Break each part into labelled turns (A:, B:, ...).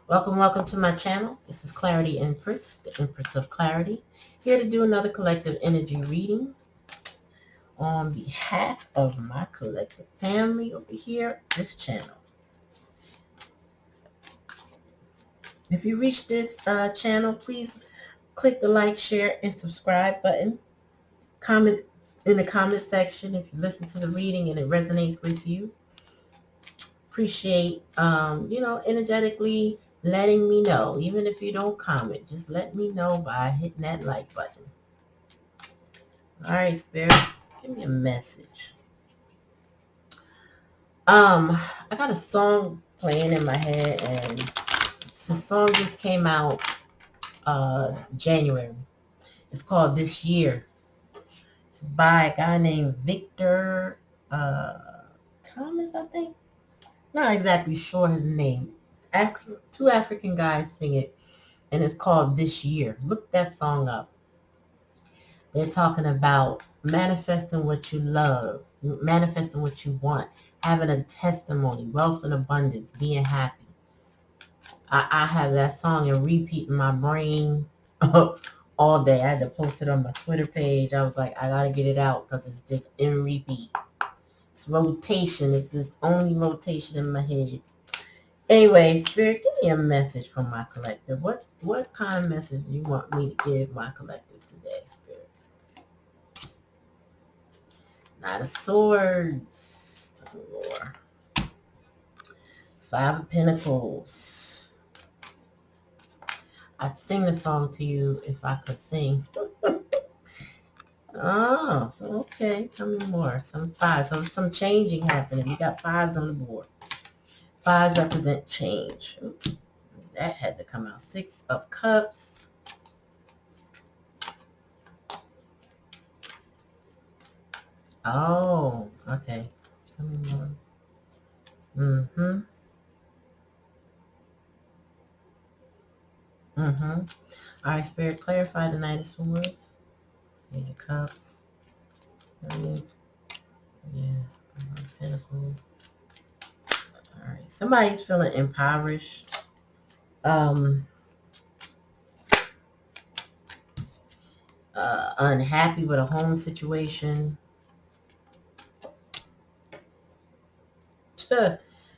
A: Welcome to my channel. This is Clarityempress, the Empress of Clarity, here to do another collective energy reading on behalf of my collective family over here, this channel. If you reach this channel, please click the like, share, and subscribe button. Comment in the comment section if you listen to the reading and it resonates with you. Appreciate, energetically letting me know. Even if you don't comment, just let me know by hitting that like button. All right, Spirit, give me a message. I got a song playing in my head, and the song just came out January. It's called This Year. It's by a guy named Victor Thomas, I think. Not exactly sure his name. Two African guys sing it, and it's called This Year. Look that song up. They're talking about manifesting what you love, manifesting what you want, having a testimony, wealth and abundance, being happy. I have that song in repeat in my brain all day. I had to post it on my Twitter page. I was like, I got to get it out because it's just in repeat. It's rotation. It's this only rotation in my head. Anyway, Spirit, give me a message from my collective. What kind of message do you want me to give my collective today, Spirit? Knight of Swords. Lord. Five of Pentacles. I'd sing the song to you if I could sing. Oh, so okay. Tell me more. Some fives. So some changing happening. You got fives on the board. Fives represent change. Oops. That had to come out. Six of Cups. Oh, okay. Tell me more. All right, Spirit, clarify the Knight of Swords. Page of Cups. Pentacles. All right. Somebody's feeling impoverished. Unhappy with a home situation.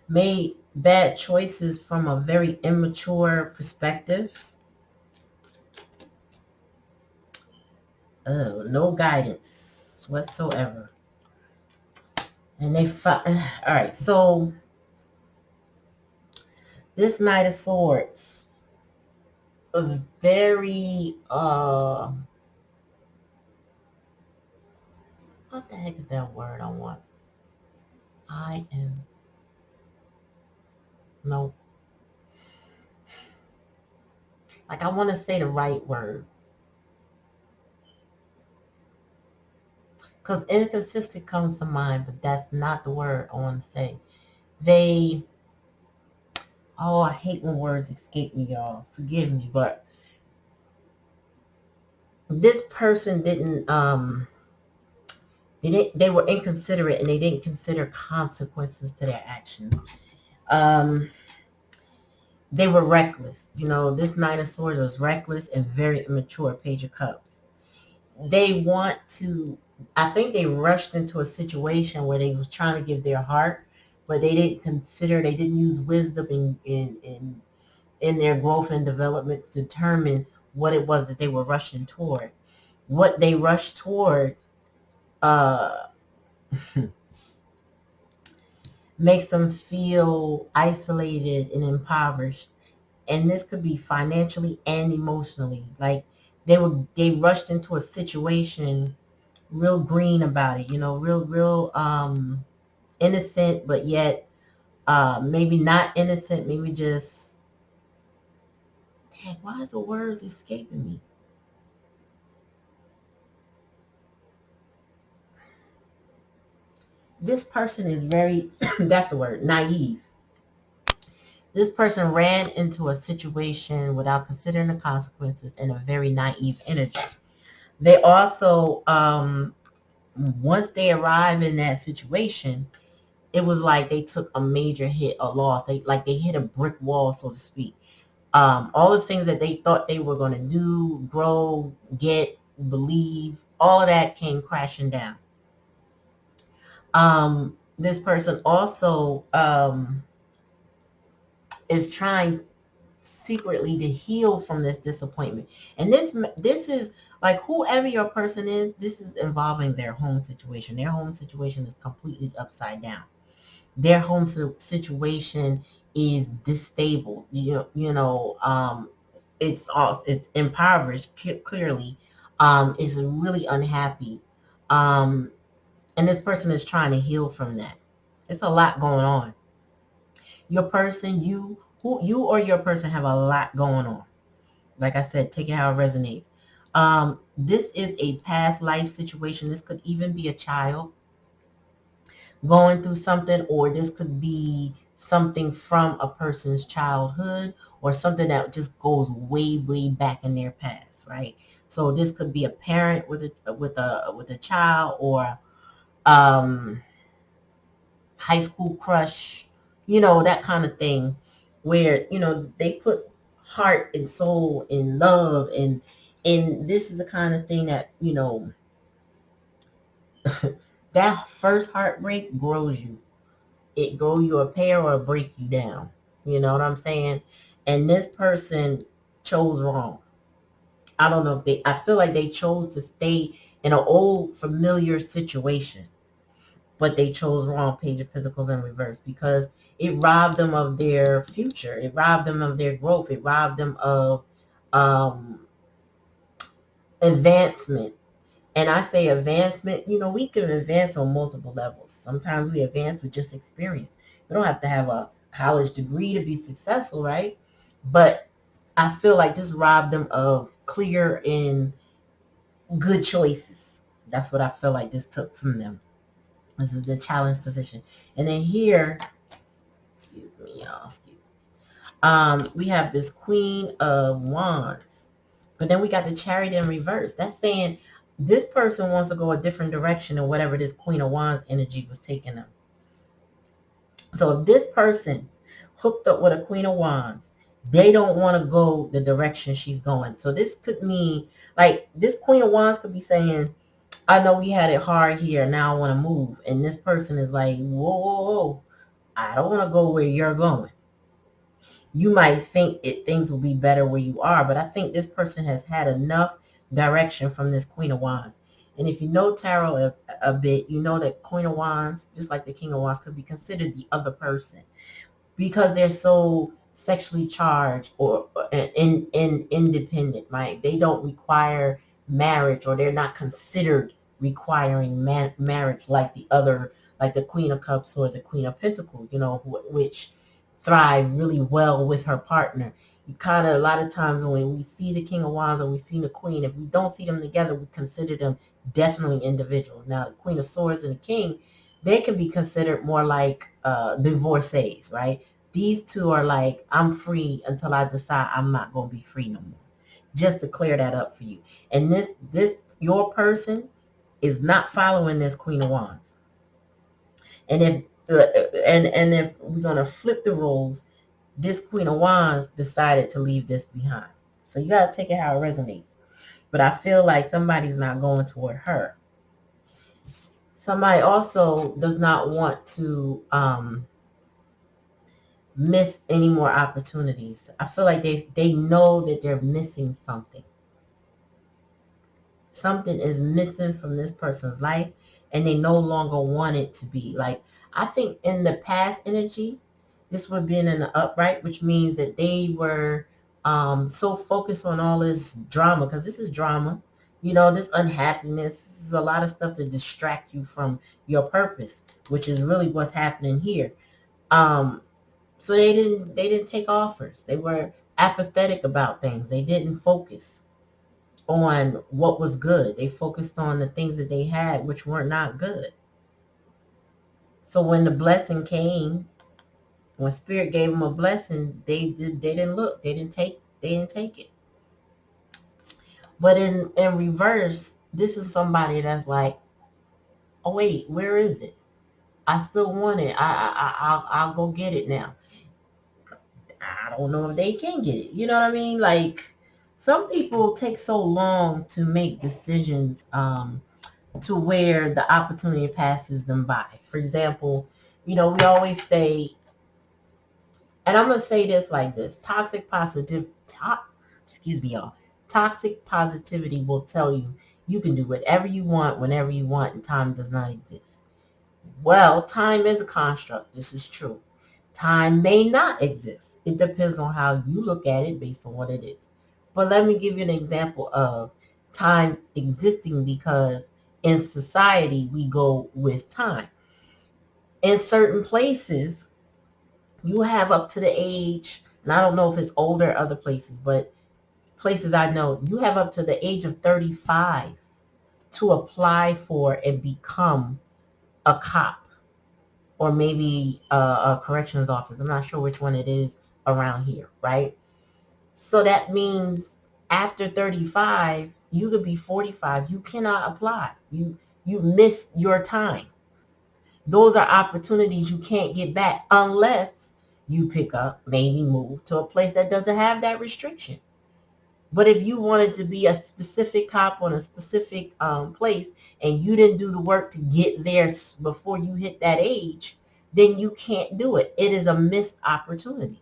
A: Made bad choices from a very immature perspective. No guidance whatsoever. And they all right, so this Knight of Swords was very what the heck is that word I want? Like I want to say the right word. Because inconsistent comes to mind, but that's not the word I want to say. I hate when words escape me, y'all. Forgive me, but this person didn't, they were inconsiderate and they didn't consider consequences to their actions. They were reckless. This Knight of Swords was reckless and very immature. Page of Cups. I think they rushed into a situation where they was trying to give their heart, but they didn't use wisdom in their growth and development to determine what it was that they were rushing toward. What they rushed toward makes them feel isolated and impoverished. And this could be financially and emotionally. Like they rushed into a situation real green about it, real innocent, but yet maybe not innocent, maybe just, dang, why is the words escaping me? This person is very, that's the word, naive. This person ran into a situation without considering the consequences in a very naive energy. They also, once they arrive in that situation, it was like they took a major hit, a loss. They hit a brick wall, so to speak. All the things that they thought they were going to do, grow, get, believe, all of that came crashing down. This person also is trying secretly to heal from this disappointment. And this is like, whoever your person is, this is involving their home situation. Their home situation is completely upside down. Their home situation is disabled. It's impoverished, clearly. It's really unhappy. And this person is trying to heal from that. It's a lot going on. Your person, you or your person have a lot going on. Like I said, take it how it resonates. This is a past life situation. This could even be a child going through something, or this could be something from a person's childhood, or something that just goes way, way back in their past, right? So this could be a parent with a child, or high school crush, that kind of thing, where they put heart and soul and love, and this is the kind of thing that that first heartbreak grows you. It grow you a pair or break you down. You know what I'm saying? And this person chose wrong. I don't know if I feel like they chose to stay in an old familiar situation, but they chose wrong. Page of Pentacles in reverse, because it robbed them of their future. It robbed them of their growth. It robbed them of advancement. And I say advancement, we can advance on multiple levels. Sometimes we advance with just experience. We don't have to have a college degree to be successful, right? But I feel like this robbed them of clear and good choices. That's what I feel like this took from them. This is the challenge position. And then here, excuse me, y'all, we have this Queen of Wands. But then we got the Chariot in reverse. That's saying this person wants to go a different direction than whatever this Queen of Wands energy was taking them. So if this person hooked up with a Queen of Wands, they don't want to go the direction she's going. So this could mean, like, this Queen of Wands could be saying, I know we had it hard here. Now I want to move. And this person is like, whoa, whoa, whoa. I don't want to go where you're going. You might think things will be better where you are, but I think this person has had enough direction from this Queen of Wands. And if you know tarot a bit, you know that Queen of Wands, just like the King of Wands, could be considered the other person, because they're so sexually charged or independent, right? They don't require marriage, or they're not considered requiring marriage like the other, like the Queen of Cups or the Queen of Pentacles, which thrive really well with her partner. You kind of, a lot of times when we see the King of Wands and we see the Queen, if we don't see them together, we consider them definitely individuals. Now, the Queen of Swords and the King, they can be considered more like divorcees, right? These two are like, I'm free until I decide I'm not going to be free no more. Just to clear that up for you. And this your person is not following this Queen of Wands. And if if we're going to flip the roles, this Queen of Wands decided to leave this behind. So you got to take it how it resonates. But I feel like somebody's not going toward her. Somebody also does not want to miss any more opportunities. I feel like they know that they're missing something. Something is missing from this person's life, and they no longer want it to be. Like, I think in the past energy, this would have been in the upright, which means that they were so focused on all this drama, because this is drama, this unhappiness. This is a lot of stuff to distract you from your purpose, which is really what's happening here. So they didn't take offers. They were apathetic about things. They didn't focus on what was good. They focused on the things that they had, which were not good. So when the blessing came, when Spirit gave them a blessing, they didn't look. They didn't take it. But in reverse, this is somebody that's like, oh wait, where is it? I still want it. I'll go get it now. I don't know if they can get it. You know what I mean? Like, some people take so long to make decisions, to where the opportunity passes them by. For example, we always say, and I'm gonna say this like this: excuse me, y'all. Toxic positivity will tell you you can do whatever you want whenever you want, and time does not exist. Well, time is a construct. This is true. Time may not exist. It depends on how you look at it based on what it is. But let me give you an example of time existing, because in society we go with time. In certain places, you have up to the age, and I don't know if it's older other places, but places I know, you have up to the age of 35 to apply for and become a cop, or maybe a corrections officer. I'm not sure which one it is around here, right? So that means after 35, you could be 45. You cannot apply. You missed your time. Those are opportunities you can't get back unless you pick up, maybe move to a place that doesn't have that restriction. But if you wanted to be a specific cop on a specific place, and you didn't do the work to get there before you hit that age, then you can't do it. It is a missed opportunity.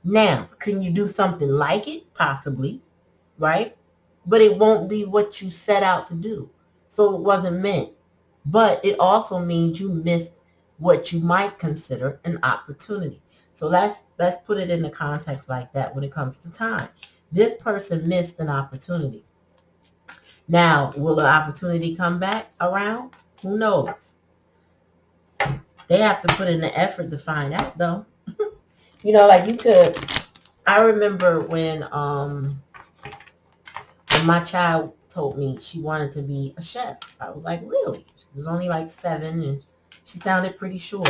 A: Now, can you do something like it? Possibly, right? But it won't be what you set out to do. So it wasn't meant. But it also means you missed what you might consider an opportunity. So let's put it in the context like that when it comes to time. This person missed an opportunity. Now, will the opportunity come back around? Who knows? They have to put in the effort to find out, though. Like you could. I remember when my child told me she wanted to be a chef. I was like, really? She was only like 7, and she sounded pretty sure.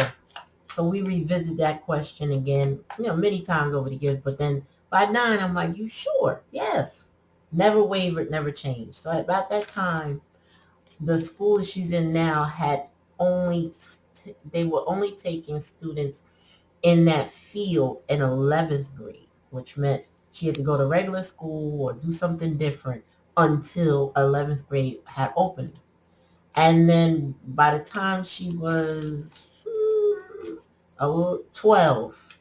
A: So we revisit that question again, many times over the years. But then by 9, I'm like, you sure? Yes. Never wavered, never changed. So about that time, the school she's in now had they were only taking students in that field in 11th grade, which meant she had to go to regular school or do something different until 11th grade had openings. And then by the time she was 12,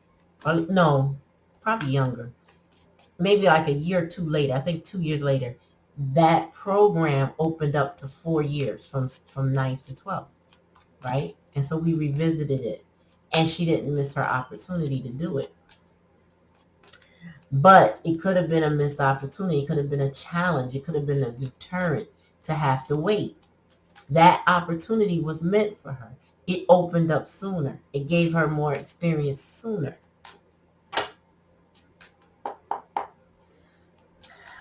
A: no, probably younger, maybe like a year or two later, I think 2 years later, that program opened up to 4 years from 9th to 12th, right? And so we revisited it, and she didn't miss her opportunity to do it. But it could have been a missed opportunity. It could have been a challenge. It could have been a deterrent to have to wait. That opportunity was meant for her. It opened up sooner. It gave her more experience sooner.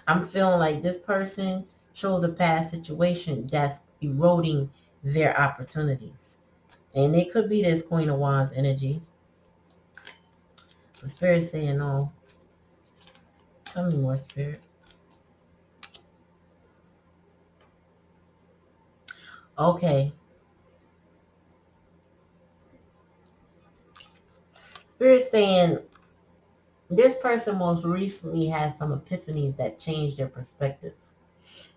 A: I'm feeling like this person shows a past situation that's eroding their opportunities. And it could be this Queen of Wands energy. The Spirit's saying, no. Tell me more, Spirit. Okay. Spirit saying this person most recently has some epiphanies that changed their perspective.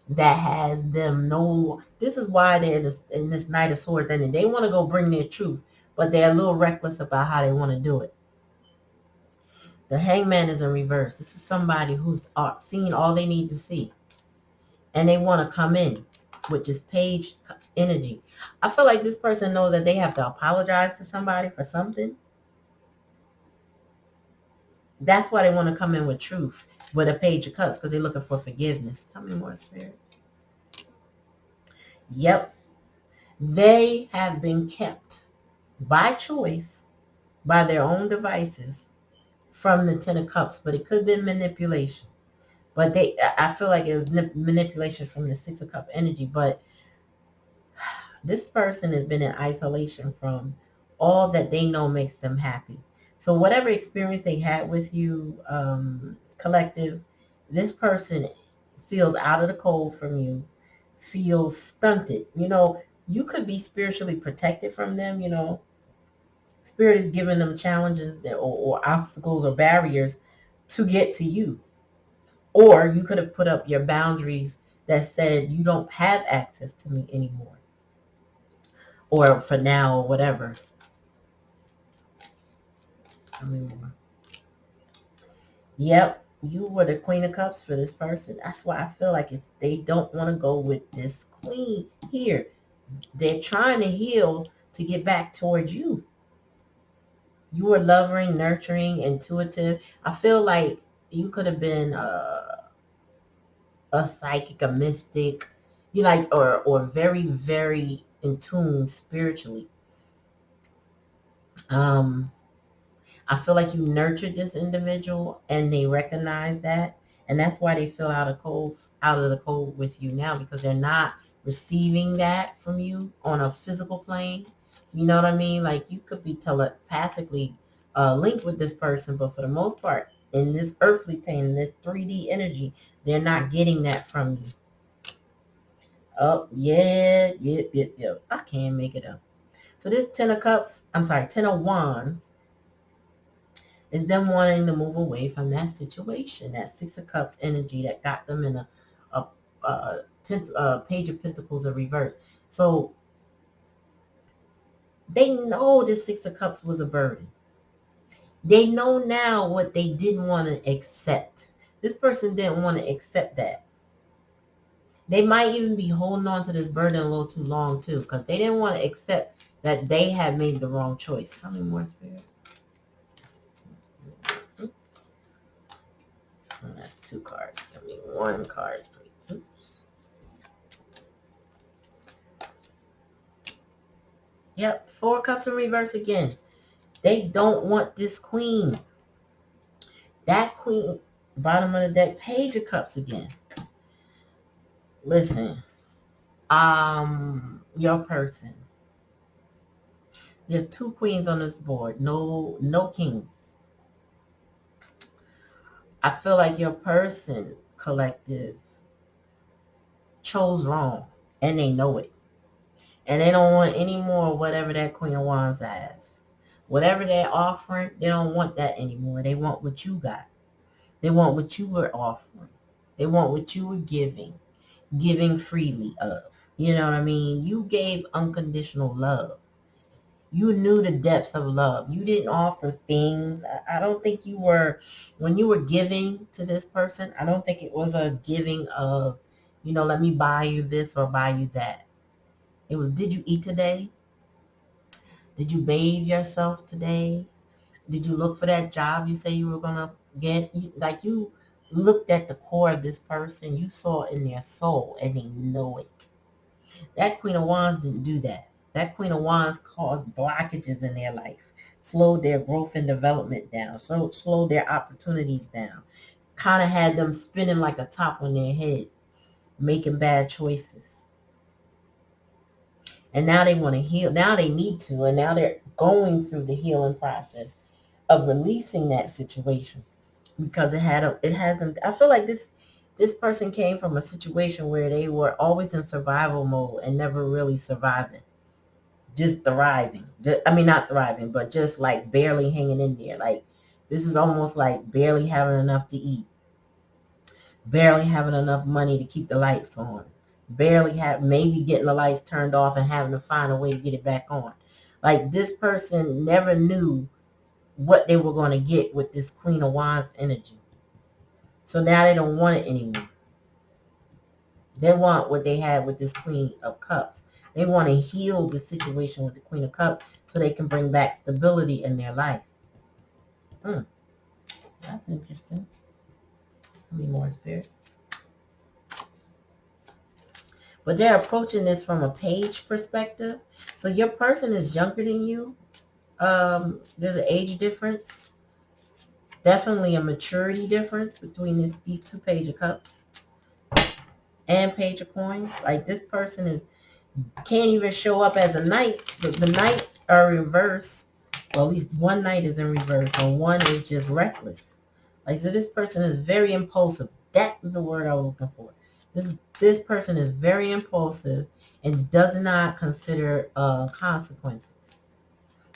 A: That has them know. This is why they're in this Knight of Swords, and they want to go bring their truth, but they're a little reckless about how they want to do it. The Hangman is in reverse. This is somebody who's seen all they need to see, and they want to come in with this page energy. I feel like this person knows that they have to apologize to somebody for something. That's why they want to come in with truth, with a page of cups, because they're looking for forgiveness. Tell me more, Spirit. Yep. They have been kept by choice, by their own devices, from the 10 of Cups, but it could have been manipulation. But I feel like it was manipulation from the 6 of Cup energy. But this person has been in isolation from all that they know makes them happy. So whatever experience they had with you, collective, this person feels out of the cold from you, feels stunted. You could be spiritually protected from them, you know. Spirit is giving them challenges or obstacles or barriers to get to you. Or you could have put up your boundaries that said you don't have access to me anymore. Or for now or whatever. I mean, yep, you were the Queen of Cups for this person. That's why I feel like they don't want to go with this queen here. They're trying to heal to get back towards you. You were loving, nurturing, intuitive. I feel like you could have been a psychic, a mystic, you like, or very, very in tune spiritually. I feel like you nurtured this individual and they recognize that. And that's why they feel out of the cold with you now, because they're not receiving that from you on a physical plane. You know what I mean? Like you could be telepathically linked with this person, but for the most part, in this earthly plane, in this 3D energy, they're not getting that from you. Oh, yeah, yep. I can't make it up. So this 10 of Cups, 10 of Wands, is them wanting to move away from that situation, that 6 of Cups energy that got them in a Page of Pentacles in reverse. So they know the 6 of Cups was a burden. They know now what they didn't want to accept. This person didn't want to accept that. They might even be holding on to this burden a little too long too, because they didn't want to accept that they had made the wrong choice. Tell me more, Spirit. Oh, that's 2 cards. Give me 1 card, please. Oops. Yep, 4 Cups in reverse again. They don't want this queen. That queen, bottom of the deck, Page of Cups again. Listen, your person. There's 2 queens on this board. No kings. I feel like your person, collective, chose wrong, and they know it. And they don't want any more of whatever that Queen of Wands has. Whatever they're offering, they don't want that anymore. They want what you got. They want what you were offering. They want what you were giving freely of. You know what I mean? You gave unconditional love. You knew the depths of love. You didn't offer things. I don't think you were, when you were giving to this person, I don't think it was a giving of, let me buy you this or buy you that. It was, did you eat today? Did you bathe yourself today? Did you look for that job you say you were going to get? You looked at the core of this person. You saw it in their soul, and they know it. That Queen of Wands didn't do that. That Queen of Wands caused blockages in their life, slowed their growth and development down, slowed their opportunities down, kind of had them spinning like a top on their head, making bad choices. And now they want to heal. Now they need to, and now they're going through the healing process of releasing that situation, because it has them. I feel like this person came from a situation where they were always in survival mode and never really surviving, just thriving. Not thriving, but just like barely hanging in there. Like this is almost like barely having enough to eat, barely having enough money to keep the lights on, maybe getting the lights turned off and having to find a way to get it back on. Like this person never knew what they were going to get with this Queen of Wands energy. So now they don't want it anymore. They want what they had with this Queen of Cups. They want to heal the situation with the Queen of Cups so they can bring back stability in their life. That's interesting. Give me more, Spirit. But they're approaching this from a page perspective. So your person is younger than you. There's an age difference. Definitely a maturity difference between these 2 Page of Cups and Page of Coins. Like this person can't even show up as a knight. The knights are reversed. Well, at least one knight is in reverse and one is just reckless. Like, so this person is very impulsive. That is the word I was looking for. This person is very impulsive and does not consider consequences,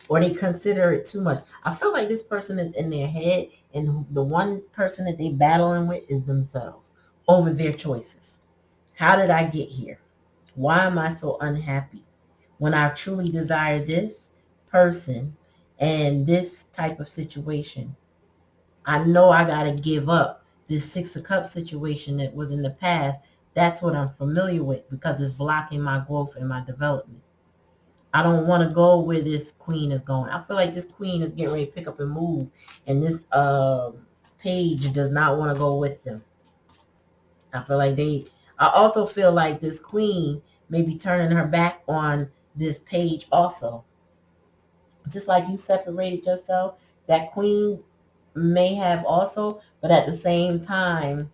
A: or they consider it too much. I feel like this person is in their head, and the one person that they battling with is themselves over their choices. How did I get here? Why am I so unhappy when I truly desire this person and this type of situation? I know I got to give up this Six of Cups situation that was in the past. That's what I'm familiar with because it's blocking my growth and my development. I don't want to go where this queen is going. I feel like this queen is getting ready to pick up and move, and this page does not want to go with them. I also feel like this queen may be turning her back on this page also. Just like you separated yourself, that queen may have also, but at the same time,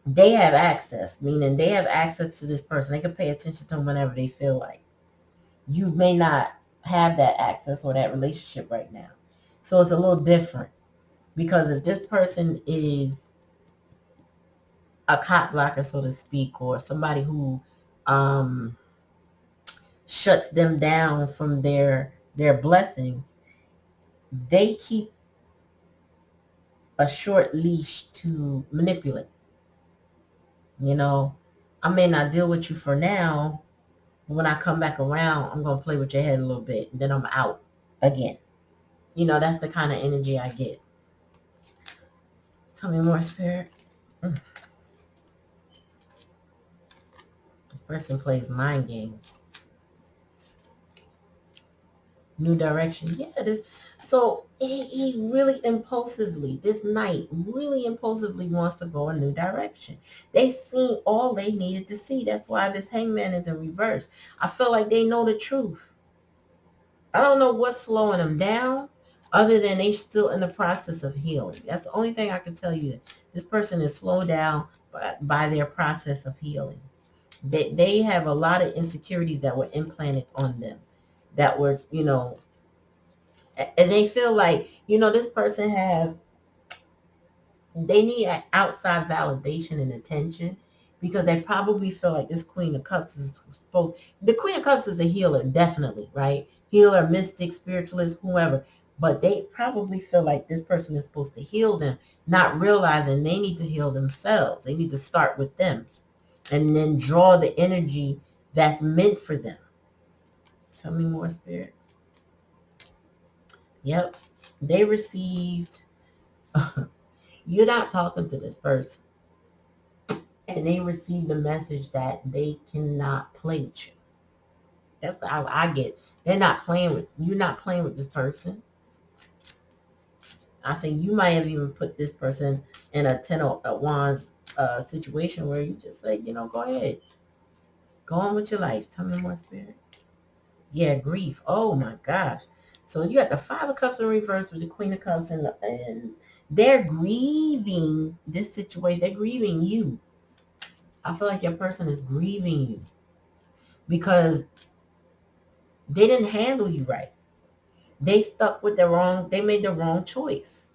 A: they have access, meaning they have access to this person. They can pay attention to them whenever they feel like. You may not have that access or that relationship right now. So it's a little different, because if this person is a cop blocker, so to speak, or somebody who shuts them down from their blessings, they keep a short leash to manipulate. You know, I may not deal with you for now, but when I come back around, I'm going to play with your head a little bit, and then I'm out again. You know, that's the kind of energy I get. Tell me more, Spirit. This person plays mind games. New direction. Yeah, so he really impulsively, this knight really impulsively wants to go a new direction. They seen all they needed to see. That's why this hangman is in reverse. I feel like they know the truth. I don't know what's slowing them down other than they still in the process of healing. That's the only thing I can tell you. This person is slowed down by their process of healing. They have a lot of insecurities that were implanted on them that were, and they feel like, this person they need an outside validation and attention, because they probably feel like this Queen of Cups is the Queen of Cups is a healer, definitely, right? Healer, mystic, spiritualist, whoever. But they probably feel like this person is supposed to heal them, not realizing they need to heal themselves. They need to start with them and then draw the energy that's meant for them. Tell me more, Spirit. Yep. They received, you're not talking to this person, and they received the message that they cannot play with you. That's how I get. You're not playing with this person. I think you might have even put this person in a Ten of Wands situation where you just say, go ahead. Go on with your life. Tell me more, Spirit. Yeah, grief. Oh my gosh. So you got the Five of Cups in reverse with the Queen of Cups, and they're grieving this situation. They're grieving you. I feel like your person is grieving you because they didn't handle you right. They stuck with they made the wrong choice.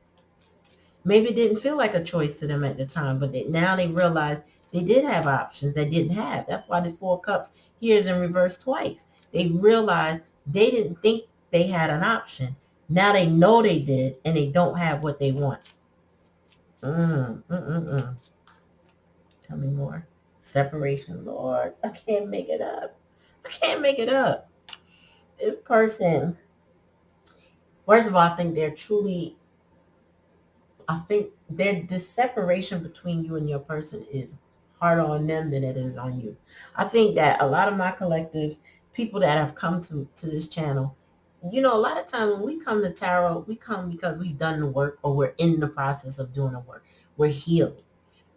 A: Maybe it didn't feel like a choice to them at the time, but now they realize they did have options they didn't have. That's why the Four of Cups here is in reverse twice. They realized they didn't think they had an option. Now they know they did, and they don't have what they want. Tell me more. Separation, Lord. I can't make it up. This person, first of all, I think the separation between you and your person is harder on them than it is on you. I think that a lot of my collectives, people that have come to this channel, a lot of times when we come to tarot, we come because we've done the work or we're in the process of doing the work. We're healing.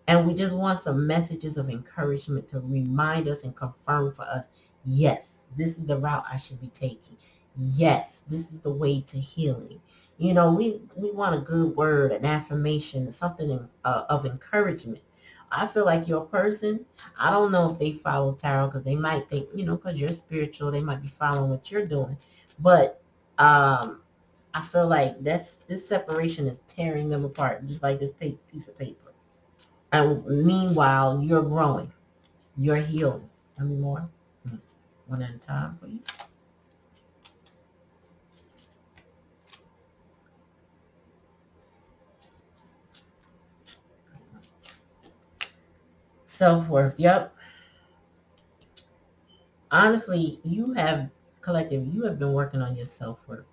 A: And we just want some messages of encouragement to remind us and confirm for us, yes, this is the route I should be taking. Yes, this is the way to healing. We want a good word, an affirmation, something of encouragement. I feel like your person, I don't know if they follow tarot because they might think, because you're spiritual, they might be following what you're doing. But I feel like this separation is tearing them apart, just like this piece of paper. And meanwhile, you're growing. You're healing. Tell me more. One at a time, please. Self-worth. Yep. Honestly, collective, you have been working on your self-worth.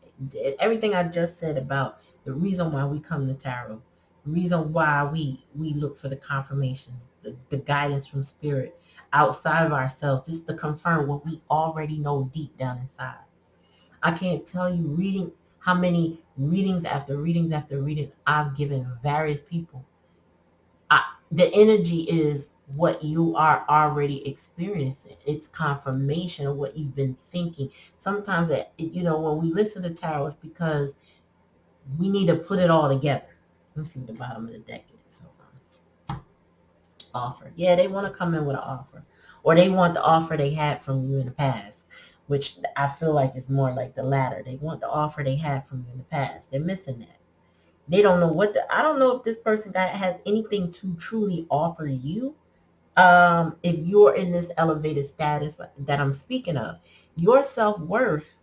A: Everything I just said about the reason why we come to tarot, the reason why we look for the confirmations, the guidance from spirit outside of ourselves, just to confirm what we already know deep down inside. I can't tell you how many readings after readings after reading I've given various people. The energy is what you are already experiencing. It's confirmation of what you've been thinking. Sometimes, when we listen to tarot, it's because we need to put it all together. Let me see what the bottom of the deck is. Hold on. Offer. Yeah, they want to come in with an offer. Or they want the offer they had from you in the past, which I feel like is more like the latter. They want the offer they had from you in the past. They're missing that. They don't know I don't know if this person has anything to truly offer you. If you're in this elevated status that I'm speaking of, your self-worth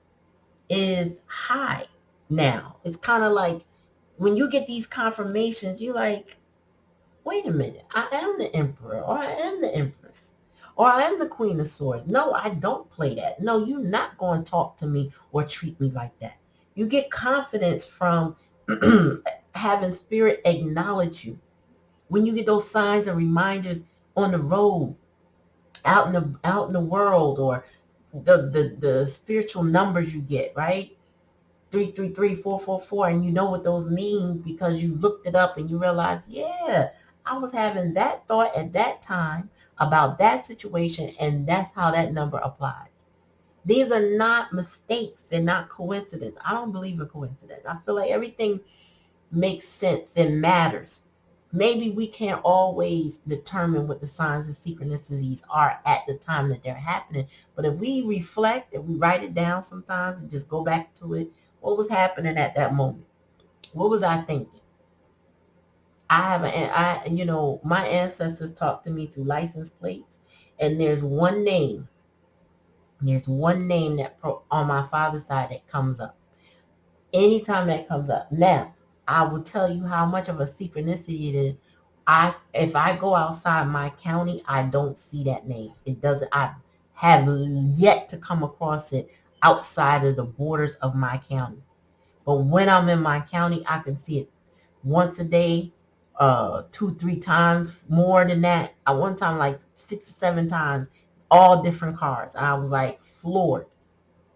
A: is high now. It's kind of like when you get these confirmations, you're like, wait a minute, I am the emperor, or I am the empress, or I am the queen of swords. No, I don't play that. No, you're not going to talk to me or treat me like that. You get confidence from having spirit acknowledge you. When you get those signs and reminders on the road, out in the world, or the spiritual numbers you get, right? 333, 444, and you know what those mean because you looked it up and you realize, yeah, I was having that thought at that time about that situation, and that's how that number applies. These are not mistakes. They're not coincidence. I don't believe in coincidence. I feel like everything makes sense and matters. Maybe we can't always determine what the signs and synchronicities are at the time that they're happening. But if we reflect, if we write it down sometimes and just go back to it, what was happening at that moment? What was I thinking? My ancestors talked to me through license plates, and there's one name. There's one name on my father's side that comes up. Anytime that comes up. Now, I will tell you how much of a synchronicity it is. If I go outside my county, I don't see that name. I have yet to come across it outside of the borders of my county. But when I'm in my county, I can see it once a day, 2-3 times more than that. At one time, like 6 or 7 times, all different cards. And I was like floored.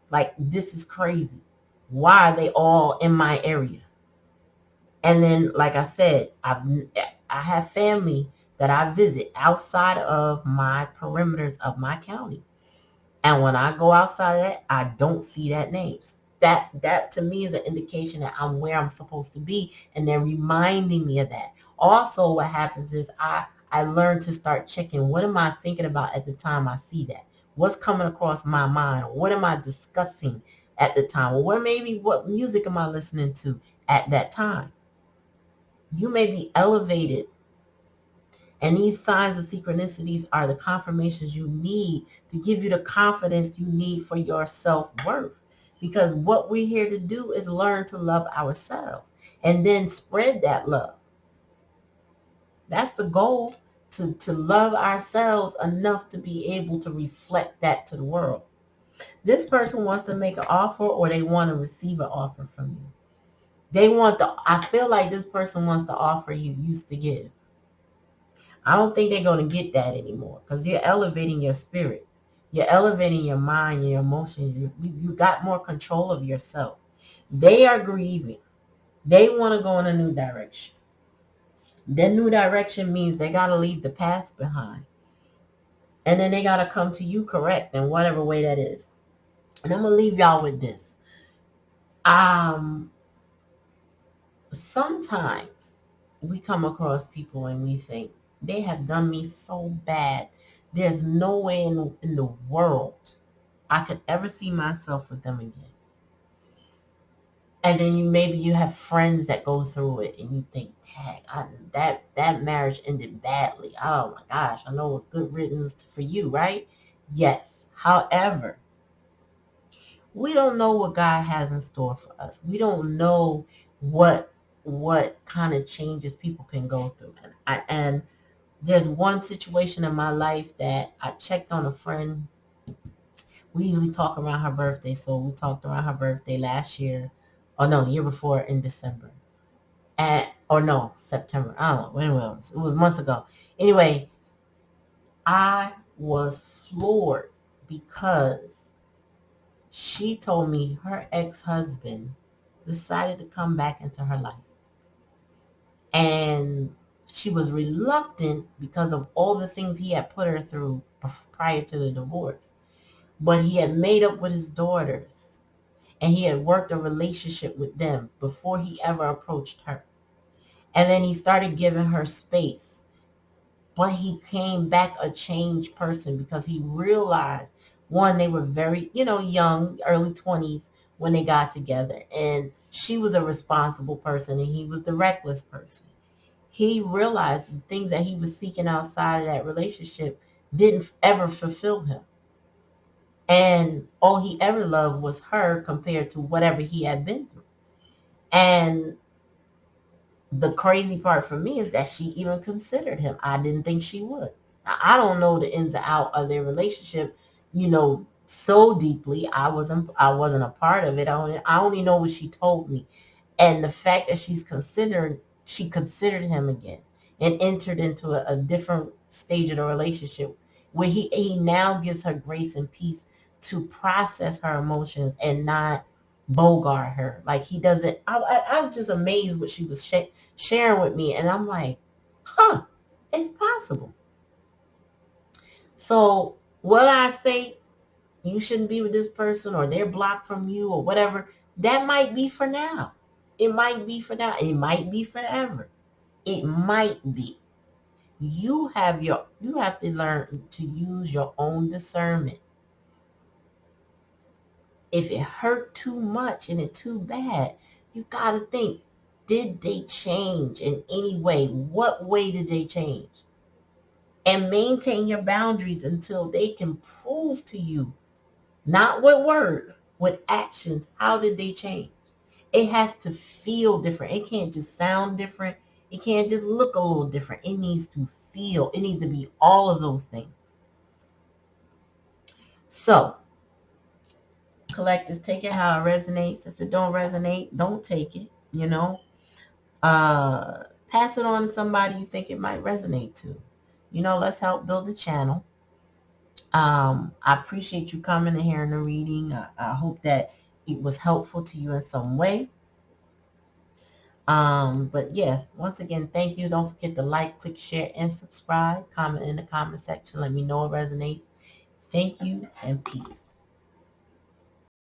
A: Like, this is crazy. Why are they all in my area? And then, like I said, I have family that I visit outside of my perimeters of my county. And when I go outside of that, I don't see that names. That to me is an indication that I'm where I'm supposed to be, and they're reminding me of that. Also, what happens is I learn to start checking, what am I thinking about at the time I see that? What's coming across my mind? What am I discussing at the time? Or what music am I listening to at that time? You may be elevated, and these signs of synchronicities are the confirmations you need to give you the confidence you need for your self-worth. Because what we're here to do is learn to love ourselves and then spread that love. That's the goal, to love ourselves enough to be able to reflect that to the world. This person wants to make an offer, or they want to receive an offer from you. I feel like this person wants to offer you used to give. I don't think they're going to get that anymore, because you're elevating your spirit. You're elevating your mind, your emotions. You got more control of yourself. They are grieving. They want to go in a new direction. That new direction means they got to leave the past behind. And then they got to come to you correct in whatever way that is. And I'm going to leave y'all with this. Sometimes we come across people and we think, they have done me so bad. There's no way in the world I could ever see myself with them again. And then maybe you have friends that go through it and you think, that marriage ended badly. Oh my gosh, I know it's good riddance for you, right? Yes. However, we don't know what God has in store for us. We don't know what kind of changes people can go through. And there's one situation in my life that I checked on a friend. We usually talk around her birthday, so we talked around her birthday last year. Oh no, the year before in December. Or no, September. I don't know when it was. It was months ago. Anyway, I was floored because she told me her ex-husband decided to come back into her life. And she was reluctant because of all the things he had put her through prior to the divorce. But he had made up with his daughters and he had worked a relationship with them before he ever approached her. And then he started giving her space. But he came back a changed person because he realized, one, they were very, young, early 20s when they got together. And she was a responsible person and he was the reckless person. He realized the things that he was seeking outside of that relationship didn't ever fulfill him. And all he ever loved was her compared to whatever he had been through. And the crazy part for me is that she even considered him. I didn't think she would. Now, I don't know the ins and outs of their relationship, so deeply. I wasn't a part of it. I only know what she told me. And the fact that she considered him again and entered into a different stage of the relationship where he now gives her grace and peace to process her emotions and not bogart her. Like he doesn't, I was just amazed what she was sharing with me. And I'm like, it's possible. So what I say, you shouldn't be with this person or they're blocked from you or whatever, that might be for now. It might be for now. It might be forever. It might be. You have to learn to use your own discernment. If it hurt too much and it's too bad, you got to think, did they change in any way? What way did they change? And maintain your boundaries until they can prove to you, not with word, with actions, how did they change? It has to feel different. It can't just sound different. It can't just look a little different. It needs to feel. It needs to be all of those things. So, collective, take it how it resonates. If it don't resonate, don't take it. Pass it on to somebody you think it might resonate to. Let's help build the channel. I appreciate you coming and hearing the reading. I hope that it was helpful to you in some way. But yeah, once again, thank you. Don't forget to like, click, share, and subscribe. Comment in the comment section. Let me know it resonates. Thank you and peace.